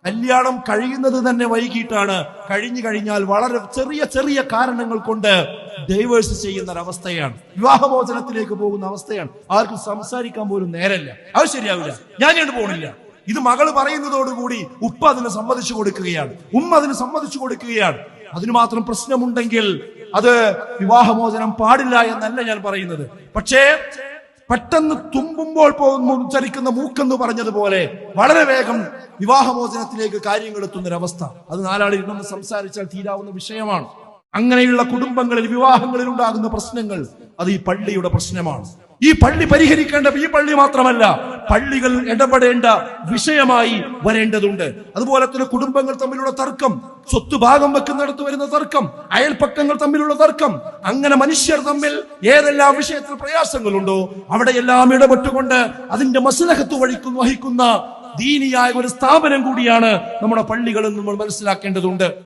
കല്യാണം കഴിയുന്നത് തന്നെ വൈകിട്ടാണ്. കഴിഞ്ഞു കഴിഞ്ഞാൽ വളരെ ചെറിയ ചെറിയ കാരണങ്ങൾ കൊണ്ട് ഡൈവേഴ്സ് ചെയ്യുന്ന ഒരവസ്ഥയാണ്, വിവാഹമോചനത്തിലേക്ക് പോകുന്ന അവസ്ഥയാണ്. ആർക്കും സംസാരിക്കാൻ പോലും നേരമില്ല. അത് ശരിയാവില്ല, ഞാൻ ഇങ്ങോട്ട് പോണില്ല. ഇത് മകള് പറയുന്നതോടുകൂടി ഉപ്പ അതിന് സമ്മതിച്ചു കൊടുക്കുകയാണ്, ഉമ്മ അതിന് സമ്മതിച്ചു കൊടുക്കുകയാണ്. അതിന് മാത്രം പ്രശ്നമുണ്ടെങ്കിൽ അത് വിവാഹമോചനം പാടില്ല എന്നല്ല ഞാൻ പറയുന്നത്. പക്ഷേ പെട്ടെന്ന് തുമ്പുമ്പോൾ ചലിക്കുന്ന മൂക്കെന്ന് പറഞ്ഞതുപോലെ വളരെ വേഗം വിവാഹമോചനത്തിലേക്ക് കാര്യങ്ങൾ എത്തുന്നൊരവസ്ഥ, അത് നാലാളിൽ നിന്ന് സംസാരിച്ചാൽ തീരാവുന്ന വിഷയമാണ്. അങ്ങനെയുള്ള കുടുംബങ്ങളിൽ, വിവാഹങ്ങളിൽ ഉണ്ടാകുന്ന പ്രശ്നങ്ങൾ അത് ഈ പള്ളിയുടെ പ്രശ്നമാണ്. ഈ പള്ളി പരിഹരിക്കേണ്ട, ഈ പള്ളി മാത്രമല്ല, പള്ളികൾ ഇടപെടേണ്ട വിഷയമായി വരേണ്ടതുണ്ട്. അതുപോലെ തന്നെ കുടുംബങ്ങൾ തമ്മിലുള്ള തർക്കം, സ്വത്ത് ഭാഗം വെക്കുന്നിടത്ത് വരുന്ന തർക്കം, അയൽപ്പക്കങ്ങൾ തമ്മിലുള്ള തർക്കം, അങ്ങനെ മനുഷ്യർ തമ്മിൽ ഏതെല്ലാം വിഷയത്തിൽ പ്രയാസങ്ങളുണ്ടോ അവിടെയെല്ലാം ഇടപെട്ടുകൊണ്ട് അതിന്റെ മസ്ലഹത്ത് വഹിക്കുന്ന ദീനിയായ ഒരു സ്ഥാപനം കൂടിയാണ് നമ്മുടെ പള്ളികളെന്ന് നമ്മൾ മനസ്സിലാക്കേണ്ടതുണ്ട്.